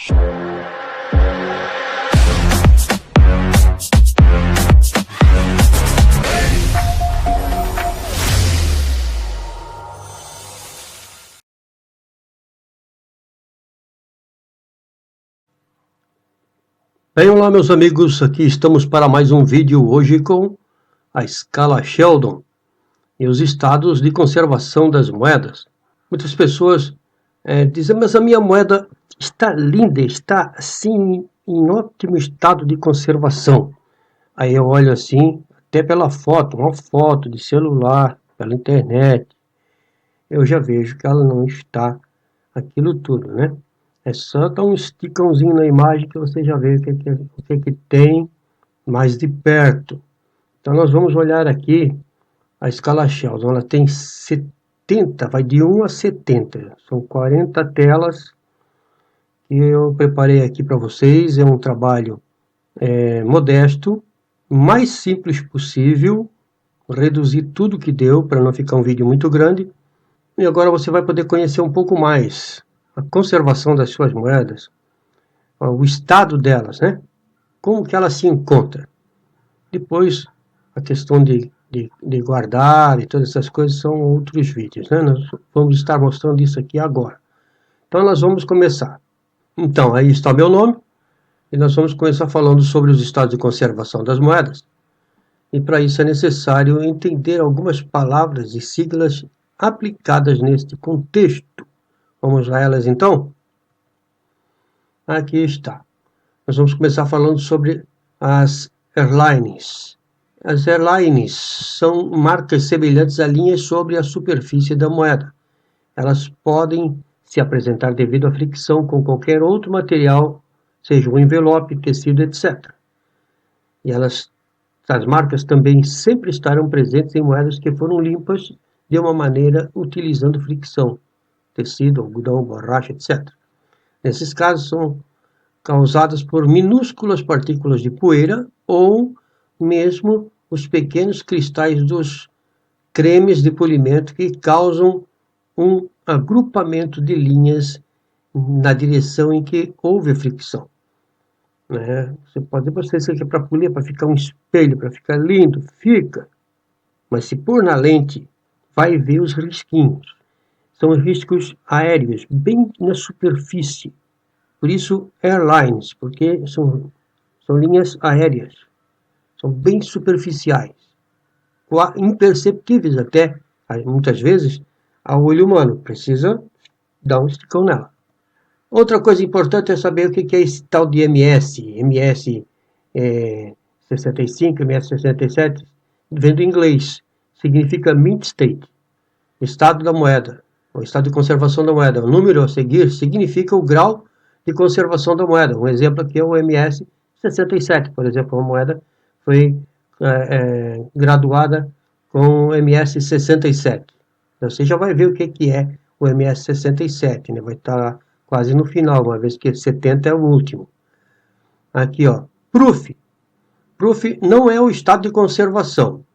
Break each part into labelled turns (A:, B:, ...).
A: Bem, olá meus amigos, aqui estamos para mais um vídeo hoje com a escala Sheldon e os estados de conservação das moedas. Muitas pessoas dizem, mas a minha moeda está linda, está assim em ótimo estado de conservação. Aí eu olho assim, até pela foto, uma foto de celular, pela internet, eu já vejo que ela não está aquilo tudo, né? É só dar um esticãozinho na imagem que você já vê o que tem mais de perto. Então nós vamos olhar aqui a escala Sheldon. Ela tem 70, vai de 1 a 70. São 40 telas que eu preparei aqui para vocês. É um trabalho modesto, mais simples possível. Reduzir tudo que deu para não ficar um vídeo muito grande. E agora você vai poder conhecer um pouco mais a conservação das suas moedas, o estado delas, né? Como que ela se encontra. Depois, a questão de guardar e todas essas coisas são outros vídeos, né? Nós vamos estar mostrando isso aqui agora. Então, nós vamos começar. Então, aí está o meu nome, e nós vamos começar falando sobre os estados de conservação das moedas. E para isso é necessário entender algumas palavras e siglas aplicadas neste contexto. Vamos a elas então? Aqui está. Nós vamos começar falando sobre as airlines. As airlines são marcas semelhantes a linhas sobre a superfície da moeda. Elas podem se apresentar devido à fricção com qualquer outro material, seja um envelope, tecido, etc. E as marcas também sempre estarão presentes em moedas que foram limpas de uma maneira utilizando fricção, tecido, algodão, borracha, etc. Nesses casos são causadas por minúsculas partículas de poeira ou mesmo os pequenos cristais dos cremes de polimento que causam um agrupamento de linhas na direção em que houve a fricção. Né? Você pode dizer, isso aqui é para polir, para ficar um espelho, para ficar lindo, fica. Mas se pôr na lente, vai ver os risquinhos. São riscos aéreos, bem na superfície. Por isso, airlines, porque são linhas aéreas. São bem superficiais. Imperceptíveis até, muitas vezes, ao olho humano. Precisa dar um esticão nela. Outra coisa importante é saber o que é esse tal de MS. MS 65, MS 67, vem do inglês. Significa mint state, estado da moeda, o estado de conservação da moeda. O número a seguir significa o grau de conservação da moeda. Um exemplo aqui é o MS 67, por exemplo, uma moeda foi graduada com o MS 67. Então, você já vai ver o que é o MS 67, né? Vai estar quase no final, uma vez que 70 é o último. Aqui, ó, proof. Proof não é o estado de conservação,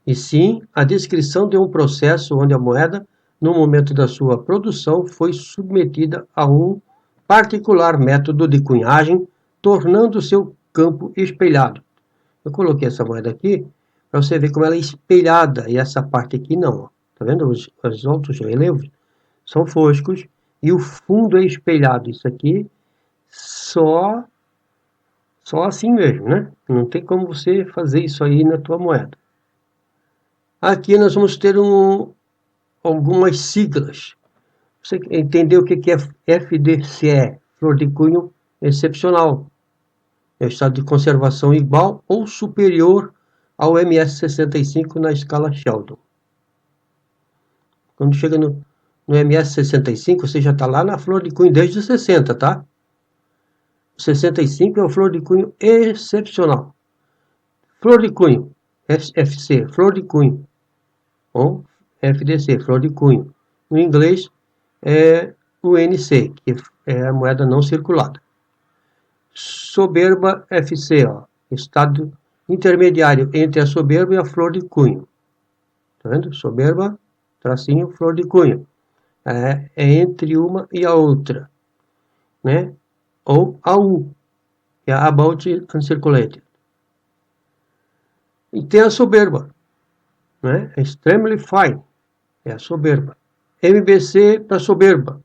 A: e sim a descrição de um processo onde a moeda, no momento da sua produção, foi submetida a um particular método de cunhagem, tornando seu campo espelhado. Eu coloquei essa moeda aqui para você ver como ela é espelhada, e essa parte aqui não. Tá vendo? Os outros relevos são foscos e o fundo é espelhado. Isso aqui só assim mesmo, né? Não tem como você fazer isso aí na tua moeda. Aqui nós vamos ter algumas siglas. Você entendeu o que é FDCE, flor de cunho excepcional. É o estado de conservação igual ou superior ao MS 65 na escala Sheldon. Quando chega no MS 65, você já está lá na flor de cunho desde os 60, tá? O 65 é o flor de cunho excepcional. Flor de cunho, FC, flor de cunho. Ou FDC, flor de cunho. No inglês é o NC, que é a moeda não circulada. Soberba FC, ó, estado intermediário entre a soberba e a flor de cunho. Tá vendo? Soberba, tracinho, flor de cunho. É entre uma e a outra, né? ou AU, que é About Uncirculated. E tem a soberba, né? Extremely Fine, é a soberba. MBC para soberba,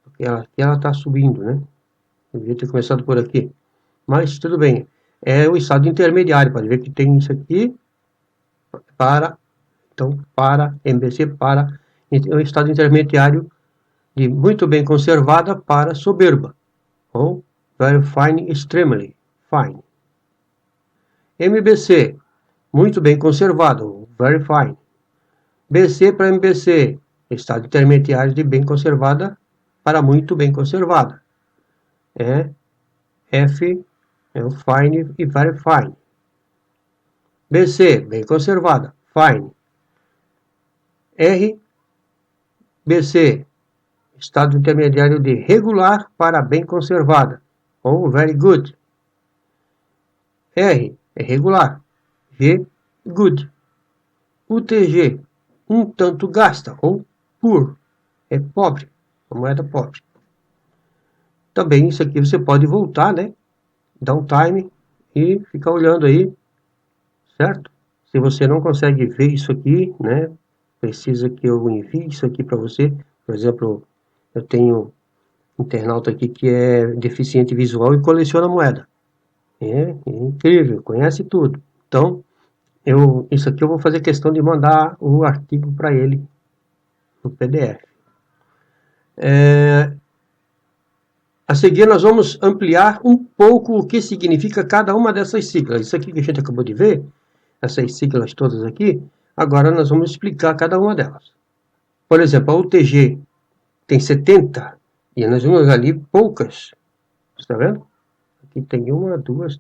A: porque ela está subindo, né? Eu devia ter começado por aqui, mas tudo bem. É o estado intermediário, pode ver que tem isso aqui para, então, para MBC, para o estado intermediário de muito bem conservada para soberba, ou very fine, extremely fine. MBC, muito bem conservado, very fine. BC para MBC, estado intermediário de bem conservada para muito bem conservada. F é o fine e very fine. BC, bem conservada, fine. R, BC, estado intermediário de regular para bem conservada, ou very good. R é regular, G, good. UTG, um tanto gasta, ou poor, é pobre, a moeda pobre. Também isso aqui você pode voltar, né? Dar um time e ficar olhando aí, certo? Se você não consegue ver isso aqui, né? Precisa que eu envie isso aqui para você. Por exemplo, eu tenho um internauta aqui que é deficiente visual e coleciona moeda. É incrível, conhece tudo. Então, isso aqui eu vou fazer questão de mandar o artigo para ele no PDF. A seguir, nós vamos ampliar um pouco o que significa cada uma dessas siglas. Isso aqui que a gente acabou de ver, essas siglas todas aqui, agora nós vamos explicar cada uma delas. Por exemplo, a UTG tem 70, e nós vamos ali poucas. Está vendo? Aqui tem 1, 2,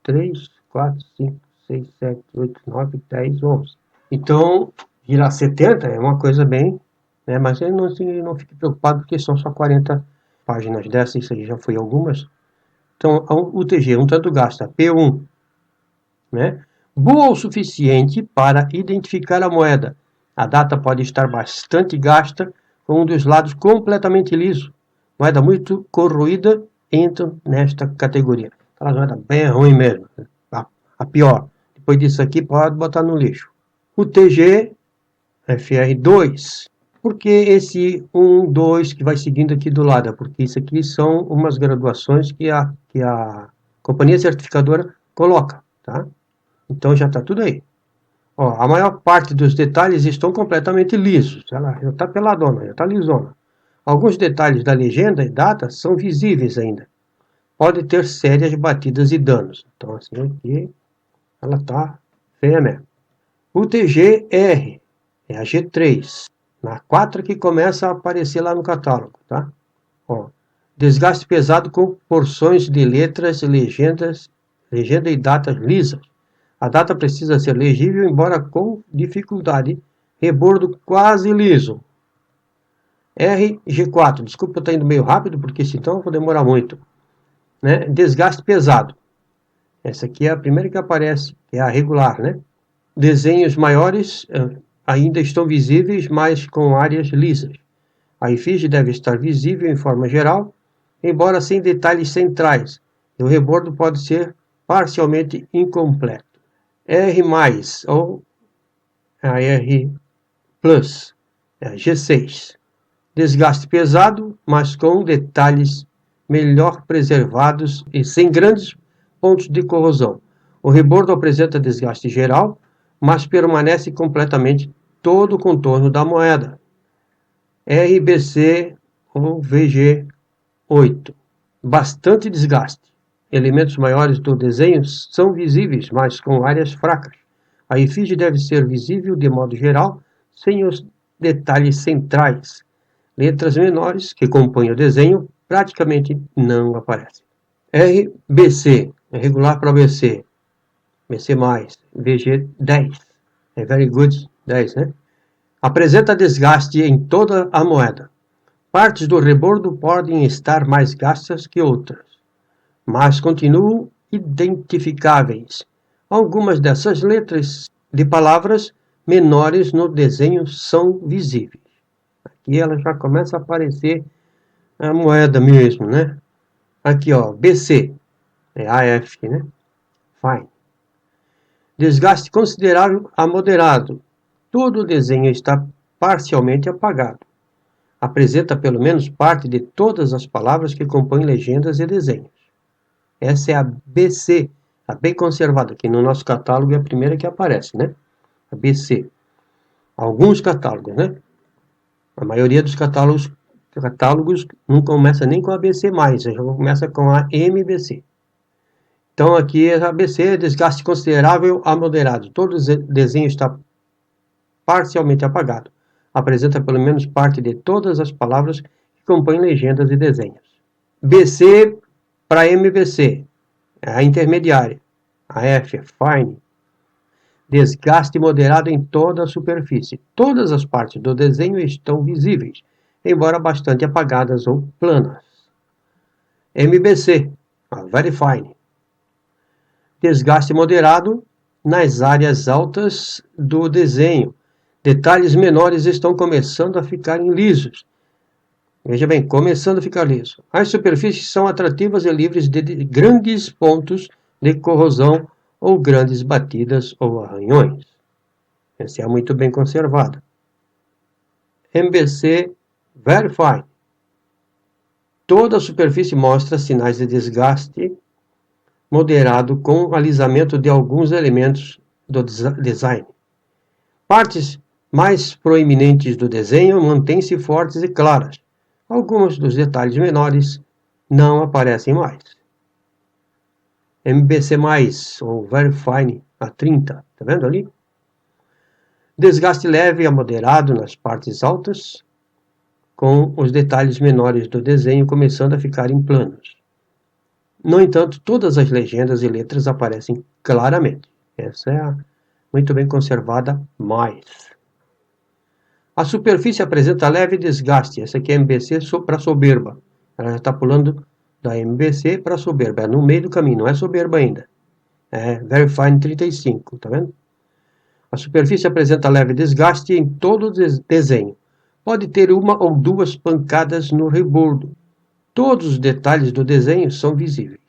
A: 3, 4, 5, 6, 7, 8, 9, 10, 11. Então, virar 70 é uma coisa bem, né, mas não fique preocupado porque são só 40 páginas dessas, isso aí já foi algumas. Então, a UTG, um tanto gasta, P1, né? Boa o suficiente para identificar a moeda. A data pode estar bastante gasta, com um dos lados completamente liso. Moeda muito corroída entra nesta categoria. Aquela moeda bem ruim mesmo, a pior. Depois disso aqui, pode botar no lixo. UTG, FR2. Por que esse 1, 2 que vai seguindo aqui do lado? Porque isso aqui são umas graduações que a companhia certificadora coloca, tá? Então já está tudo aí. Ó, a maior parte dos detalhes estão completamente lisos. Ela já está peladona, já está lisona. Alguns detalhes da legenda e data são visíveis ainda. Pode ter sérias batidas e danos. Então assim aqui ela está feia mesmo. UTG-R é a G3. Na 4 que começa a aparecer lá no catálogo, tá? Ó, desgaste pesado com porções de letras, legenda e datas lisas. A data precisa ser legível, embora com dificuldade. Rebordo quase liso. RG4. Desculpa eu estar indo meio rápido, porque senão eu vou demorar muito. Né? Desgaste pesado. Essa aqui é a primeira que aparece, que é a regular, né? Desenhos maiores ainda estão visíveis, mas com áreas lisas. A efígie deve estar visível em forma geral, embora sem detalhes centrais. O rebordo pode ser parcialmente incompleto. R+, ou a R+, é a G6. Desgaste pesado, mas com detalhes melhor preservados e sem grandes pontos de corrosão. O rebordo apresenta desgaste geral, mas permanece completamente todo o contorno da moeda. RBC ou VG8. Bastante desgaste. Elementos maiores do desenho são visíveis, mas com áreas fracas. A efígie deve ser visível de modo geral, sem os detalhes centrais. Letras menores que compõem o desenho praticamente não aparecem. RBC, é regular para BC. BC+, VG10, é very good 10, né? Apresenta desgaste em toda a moeda. Partes do rebordo podem estar mais gastas que outras, mas continuam identificáveis. Algumas dessas letras de palavras menores no desenho são visíveis. Aqui ela já começa a aparecer a moeda mesmo, né? Aqui, ó, BC, é AF, né? Fine. Desgaste considerável a moderado. Todo o desenho está parcialmente apagado. Apresenta pelo menos parte de todas as palavras que compõem legendas e desenhos. Essa é a BC, a bem conservada, que no nosso catálogo é a primeira que aparece, né? A BC. Alguns catálogos, né? A maioria dos catálogos não começa nem com a BC+, já começa com a MBC. Então aqui a BC, desgaste considerável a moderado. Todo o desenho está parcialmente apagado. Apresenta pelo menos parte de todas as palavras que compõem legendas e desenhos. BC para MBC, é a intermediária. A F é Fine. Desgaste moderado em toda a superfície. Todas as partes do desenho estão visíveis, embora bastante apagadas ou planas. MBC, a Very Fine. Desgaste moderado nas áreas altas do desenho. Detalhes menores estão começando a ficar lisos. Veja bem, começando a ficar liso. As superfícies são atrativas e livres de grandes pontos de corrosão ou grandes batidas ou arranhões. Essa é muito bem conservada. MBC Very Fine. Toda a superfície mostra sinais de desgaste moderado com alisamento de alguns elementos do design. Partes mais proeminentes do desenho mantêm-se fortes e claras. Alguns dos detalhes menores não aparecem mais. MBC+, ou Very Fine, a 30, tá vendo ali? Desgaste leve a moderado nas partes altas, com os detalhes menores do desenho começando a ficarem planos. No entanto, todas as legendas e letras aparecem claramente. Essa é a muito bem conservada mais. A superfície apresenta leve desgaste. Essa aqui é MBC para soberba. Ela já está pulando da MBC para soberba. É no meio do caminho, não é soberba ainda. É Very Fine 35, tá vendo? A superfície apresenta leve desgaste em todo o desenho. Pode ter uma ou duas pancadas no rebordo. Todos os detalhes do desenho são visíveis.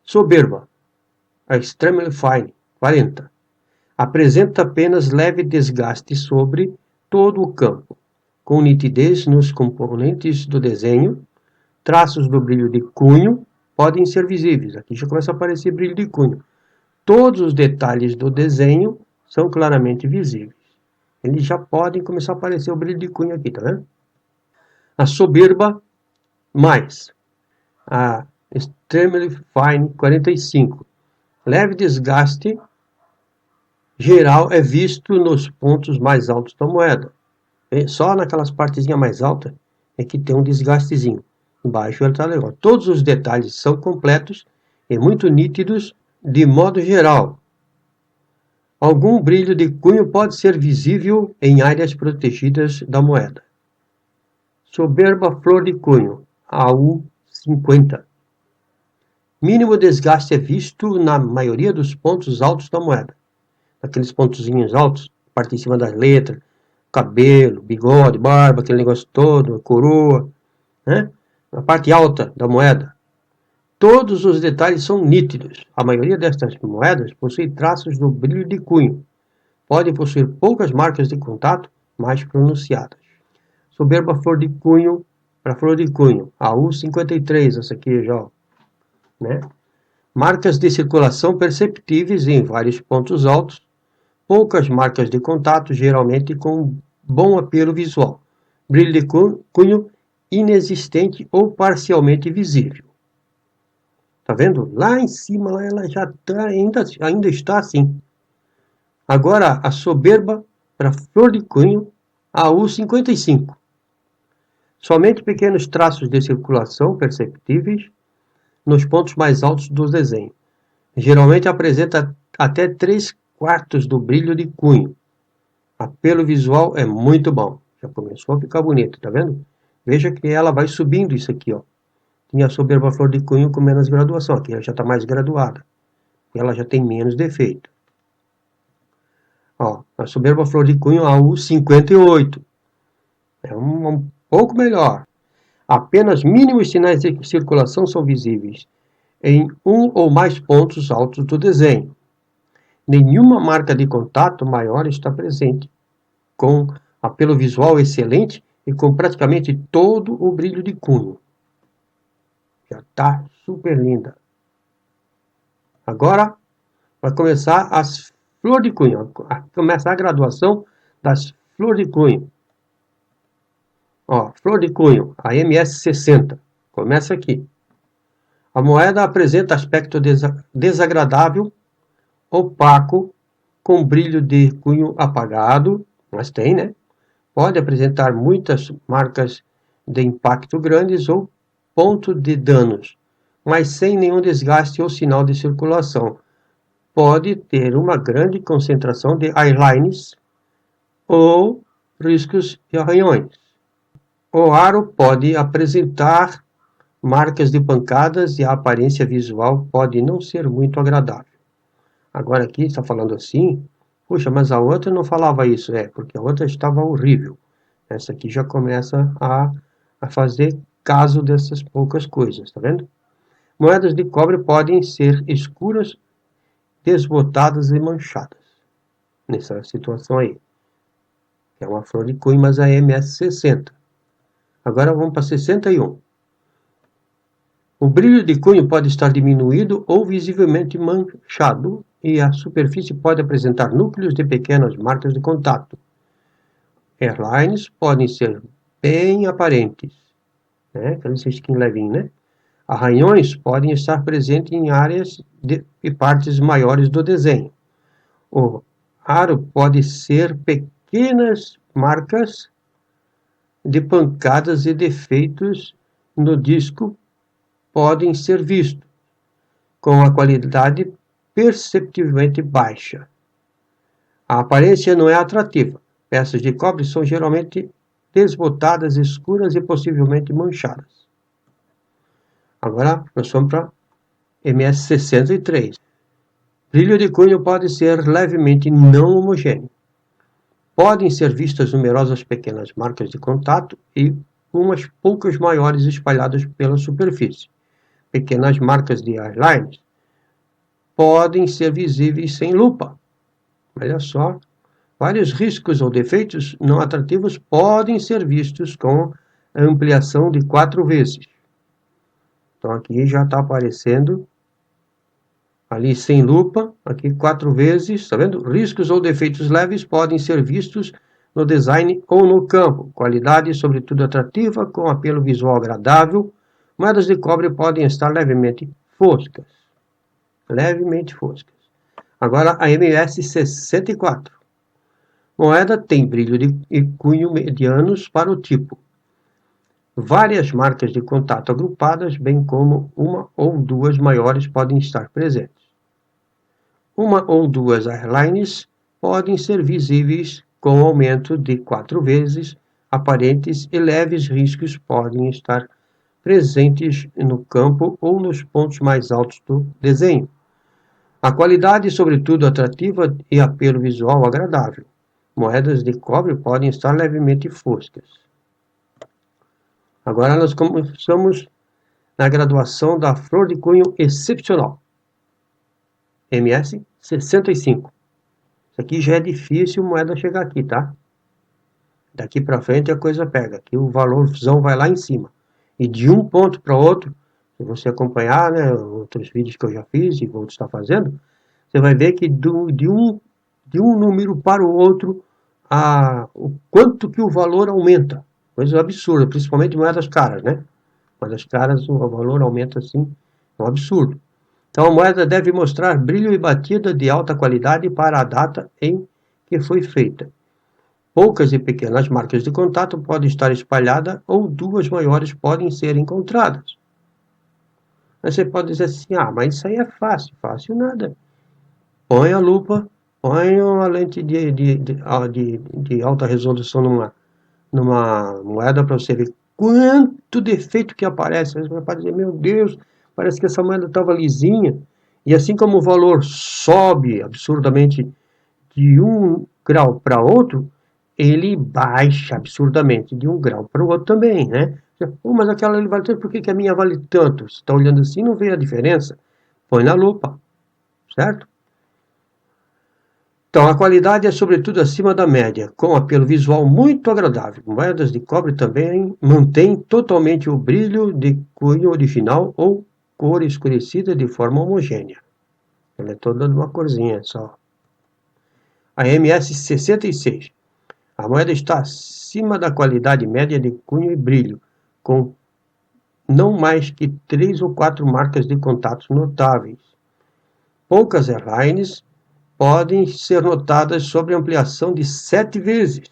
A: Soberba, a Extremely Fine 40. Apresenta apenas leve desgaste sobre todo o campo, com nitidez nos componentes do desenho. Traços do brilho de cunho podem ser visíveis. Aqui já começa a aparecer brilho de cunho. Todos os detalhes do desenho são claramente visíveis. Eles já podem começar a aparecer o brilho de cunho aqui, tá vendo? A soberba mais a Extremely Fine 45. Leve desgaste geral é visto nos pontos mais altos da moeda. Só naquelas partezinhas mais altas é que tem um desgastezinho. Embaixo ele está legal. Todos os detalhes são completos e muito nítidos de modo geral. Algum brilho de cunho pode ser visível em áreas protegidas da moeda. Soberba flor de cunho, AU 50. Mínimo desgaste é visto na maioria dos pontos altos da moeda. Aqueles pontozinhos altos, parte de cima das letras, cabelo, bigode, barba, aquele negócio todo, coroa, né? Na parte alta da moeda. Todos os detalhes são nítidos. A maioria destas moedas possui traços do brilho de cunho. Pode possuir poucas marcas de contato mais pronunciadas. Soberba flor de cunho para flor de cunho. AU 53, essa aqui já, né? Marcas de circulação perceptíveis em vários pontos altos. Poucas marcas de contato, geralmente com bom apelo visual. Brilho de cunho inexistente ou parcialmente visível. Tá vendo? Lá em cima, lá ela já tá, ainda está assim. Agora, a soberba para flor de cunho, AU 55. Somente pequenos traços de circulação perceptíveis nos pontos mais altos do desenho. Geralmente apresenta até 3/4 do brilho de cunho. Apelo visual é muito bom. Já começou a ficar bonito, tá vendo? Veja que ela vai subindo isso aqui, ó. Tinha a soberba flor de cunho com menos graduação. Aqui ela já está mais graduada. Ela já tem menos defeito. Ó, a soberba flor de cunho AU 58. É um pouco melhor. Apenas mínimos sinais de circulação são visíveis em um ou mais pontos altos do desenho. Nenhuma marca de contato maior está presente, com apelo visual excelente e com praticamente todo o brilho de cunho. Já está super linda. Agora vai começar as flores de cunho. Começa a graduação das flores de cunho. Ó, flor de cunho, a MS60. Começa aqui. A moeda apresenta aspecto desagradável, opaco, com brilho de cunho apagado, mas tem, né? Pode apresentar muitas marcas de impacto grandes ou ponto de danos, mas sem nenhum desgaste ou sinal de circulação. Pode ter uma grande concentração de eyelines ou riscos e arranhões. O aro pode apresentar marcas de pancadas e a aparência visual pode não ser muito agradável. Agora aqui está falando assim, puxa, mas a outra não falava isso, porque a outra estava horrível. Essa aqui já começa a fazer caso dessas poucas coisas, tá vendo? Moedas de cobre podem ser escuras, desbotadas e manchadas. Nessa situação aí. É uma flor de cunho, mas a MS60. Agora vamos para 61. O brilho de cunho pode estar diminuído ou visivelmente manchado e a superfície pode apresentar núcleos de pequenas marcas de contato. Airlines podem ser bem aparentes, né? Aqueles risquinhos levinhos, né? Arranhões podem estar presentes em áreas e partes maiores do desenho. O aro pode ser pequenas marcas de pancadas e defeitos no disco podem ser vistos, com a qualidade perceptivelmente baixa. A aparência não é atrativa. Peças de cobre são geralmente desbotadas, escuras e possivelmente manchadas. Agora nós vamos para MS63. Brilho de cunho pode ser levemente não homogêneo. Podem ser vistas numerosas pequenas marcas de contato e umas poucas maiores espalhadas pela superfície. Pequenas marcas de eyelines podem ser visíveis sem lupa. Olha só, vários riscos ou defeitos não atrativos podem ser vistos com a ampliação de 4 vezes. Então aqui já está aparecendo ali sem lupa, aqui 4 vezes, tá vendo? Riscos ou defeitos leves podem ser vistos no design ou no campo. Qualidade, sobretudo atrativa, com apelo visual agradável. Moedas de cobre podem estar levemente foscas. Levemente foscas. Agora a MS64. Moeda tem brilho e cunho medianos para o tipo. Várias marcas de contato agrupadas, bem como uma ou duas maiores podem estar presentes. Uma ou duas airlines podem ser visíveis com aumento de 4 vezes, aparentes e leves riscos podem estar presentes no campo ou nos pontos mais altos do desenho. A qualidade, sobretudo, atrativa e apelo visual agradável. Moedas de cobre podem estar levemente foscas. Agora nós começamos na graduação da flor de cunho excepcional. MS 65. Isso aqui já é difícil moeda chegar aqui, tá? Daqui para frente a coisa pega. Aqui o valorzão vai lá em cima. E de um ponto para outro, se você acompanhar, né, outros vídeos que eu já fiz e vou estar fazendo, você vai ver que de um número para o outro, o quanto que o valor aumenta. Coisa absurda, principalmente moedas caras, né? Moedas caras, o valor aumenta assim, é um absurdo. Então a moeda deve mostrar brilho e batida de alta qualidade para a data em que foi feita. Poucas e pequenas marcas de contato podem estar espalhadas ou duas maiores podem ser encontradas. Mas você pode dizer assim, mas isso aí é fácil. Fácil nada. Põe a lupa, põe uma lente de alta resolução numa moeda para você ver quanto defeito que aparece. Você vai dizer, meu Deus, parece que essa moeda estava lisinha. E assim como o valor sobe absurdamente de um grau para outro, ele baixa absurdamente de um grau para o outro também, né? Mas aquela ali vale tanto, por que a minha vale tanto? Você está olhando assim, não vê a diferença? Põe na lupa, certo? Então, a qualidade é sobretudo acima da média, com apelo visual muito agradável. Moedas de cobre também mantêm totalmente o brilho de cunho original ou cor escurecida de forma homogênea. Ela é toda de uma corzinha só. A MS 66. A moeda está acima da qualidade média de cunho e brilho, com não mais que 3 ou 4 marcas de contatos notáveis. Poucas airlines podem ser notadas sobre ampliação de 7 vezes,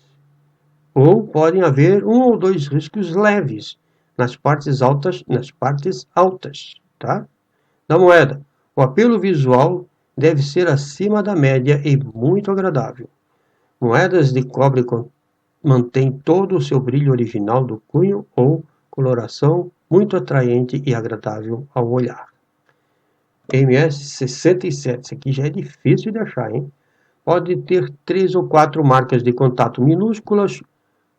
A: ou podem haver 1 ou 2 riscos leves nas partes altas, tá? Da moeda. O apelo visual deve ser acima da média e muito agradável. Moedas de cobre mantêm todo o seu brilho original do cunho ou coloração muito atraente e agradável ao olhar. MS 67, isso aqui já é difícil de achar, hein? Pode ter 3 ou 4 marcas de contato minúsculas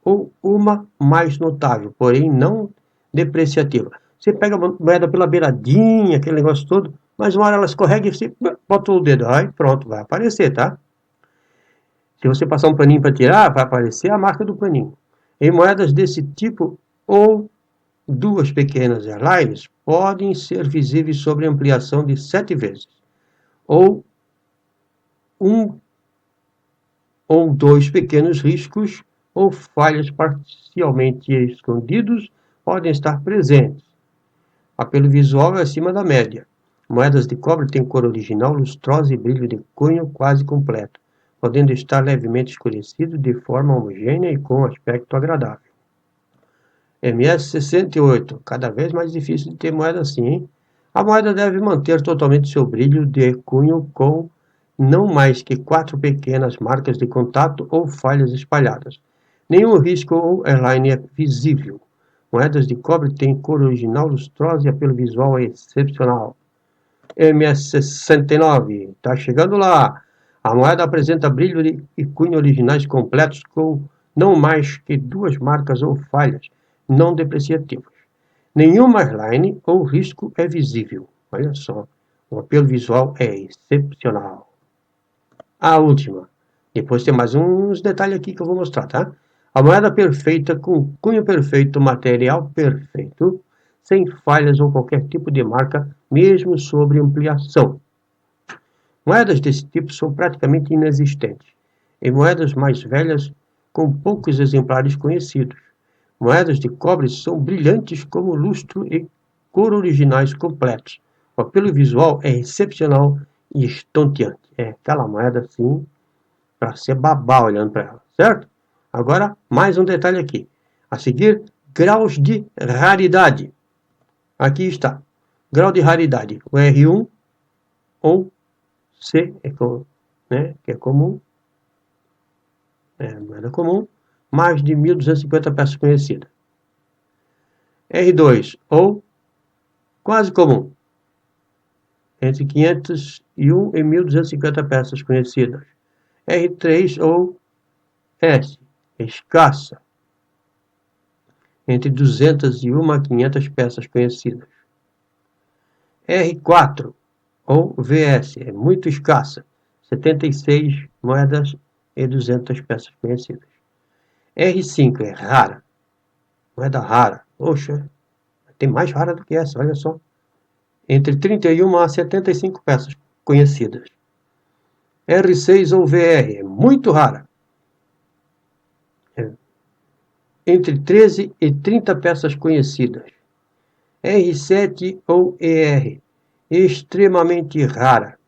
A: ou uma mais notável, porém não depreciativa. Você pega a moeda pela beiradinha, aquele negócio todo, mas uma hora ela escorrega e você bota o dedo, aí pronto, vai aparecer, tá? Se você passar um paninho para tirar, vai aparecer a marca do paninho. Em moedas desse tipo, ou 2 pequenas airlines podem ser visíveis sobre ampliação de 7 vezes, ou 1 ou 2 pequenos riscos ou falhas parcialmente escondidos podem estar presentes. Apelo visual é acima da média. Moedas de cobre têm cor original, lustrosa e brilho de cunho quase completo, podendo estar levemente escurecido de forma homogênea e com aspecto agradável. MS 68, cada vez mais difícil de ter moeda assim, hein? A moeda deve manter totalmente seu brilho de cunho com não mais que 4 pequenas marcas de contato ou falhas espalhadas. Nenhum risco ou airline é visível. Moedas de cobre têm cor original lustrosa e apelo visual é excepcional. MS69, está chegando lá. A moeda apresenta brilho e cunho originais completos com não mais que 2 marcas ou falhas não depreciativas. Nenhuma airline ou risco é visível. Olha só, o apelo visual é excepcional. A última. Depois tem mais uns detalhes aqui que eu vou mostrar, tá? A moeda perfeita com cunho perfeito, material perfeito, sem falhas ou qualquer tipo de marca, mesmo sobre ampliação. Moedas desse tipo são praticamente inexistentes. Em moedas mais velhas, com poucos exemplares conhecidos. Moedas de cobre são brilhantes como lustro e cor originais completos. O apelo visual é excepcional e estonteante. É aquela moeda assim, para ser babá olhando para ela, certo? Agora, mais um detalhe aqui. A seguir, graus de raridade. Aqui está. Grau de raridade. O R1 ou C, que é comum. Moeda comum. Mais de 1.250 peças conhecidas. R2 ou quase comum. Entre 501 e 1.250 peças conhecidas. R3 ou S, escassa. Entre 201 a 500 peças conhecidas. R4 ou VS, é muito escassa. 76 moedas e 200 peças conhecidas. R5 é rara. Moeda rara. Poxa, tem mais rara do que essa, olha só. Entre 31 a 75 peças conhecidas. R6 ou VR, é muito rara. Entre 13 e 30 peças conhecidas. R7 ou ER, extremamente rara.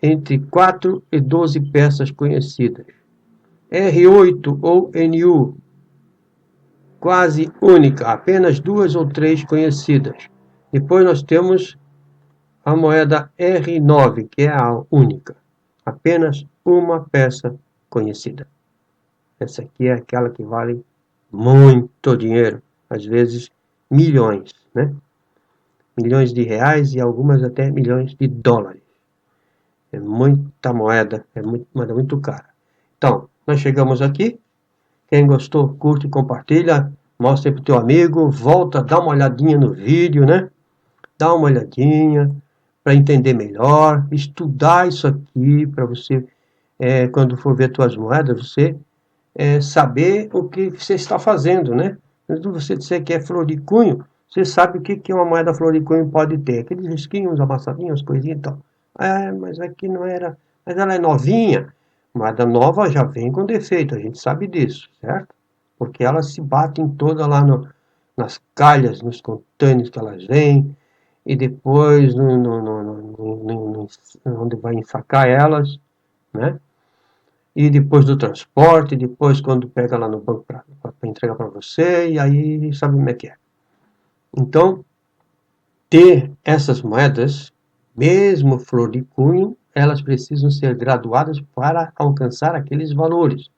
A: Entre 4 e 12 peças conhecidas. R8 ou NU, quase única, apenas 2 ou 3 conhecidas. Depois nós temos a moeda R9, que é a única, apenas uma peça conhecida. Essa aqui é aquela que vale muito dinheiro, às vezes milhões, né? Milhões de reais e algumas até milhões de dólares. É muita moeda, moeda muito cara. Então, nós chegamos aqui. Quem gostou, curte e compartilha. mostra aí pro teu amigo, volta, dá uma olhadinha no vídeo, né? Dá uma olhadinha para entender melhor, estudar isso aqui para você, quando for ver tuas moedas, você saber o que você está fazendo, né? Quando você disser que é flor de cunho, você sabe o que uma moeda flor de cunho pode ter. Aqueles risquinhos, amassadinhos, coisinhas e tal. Mas aqui não era. Mas ela é novinha. Moeda nova já vem com defeito, a gente sabe disso, certo? Porque elas se batem todas lá nas calhas, nos contêineres que elas vêm, e depois onde vai ensacar elas, né? E depois do transporte, depois quando pega lá no banco para entregar para você, e aí sabe como é que é. Então, ter essas moedas, mesmo flor de cunho, elas precisam ser graduadas para alcançar aqueles valores.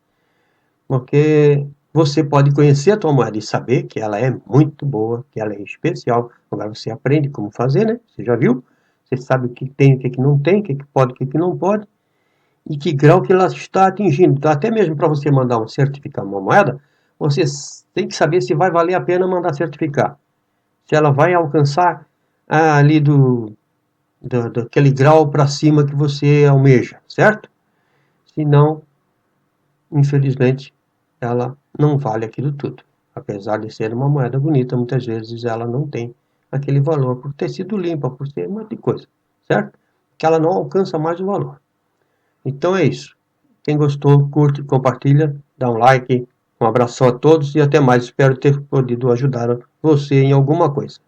A: Porque você pode conhecer a tua moeda e saber que ela é muito boa, que ela é especial. Agora você aprende como fazer, né? Você já viu? Você sabe o que tem, o que não tem, o que pode, o que não pode, e que grau que ela está atingindo. Então, até mesmo para você mandar um certificar uma moeda, você tem que saber se vai valer a pena mandar certificar. Se ela vai alcançar ali daquele grau para cima que você almeja, certo? Se não, infelizmente, ela não vale aquilo tudo. Apesar de ser uma moeda bonita, muitas vezes ela não tem aquele valor por ter sido limpa, por ser uma de coisa, certo? Que ela não alcança mais o valor. Então é isso. Quem gostou, curte, compartilha, dá um like. Um abração a todos e até mais. Espero ter podido ajudar você em alguma coisa.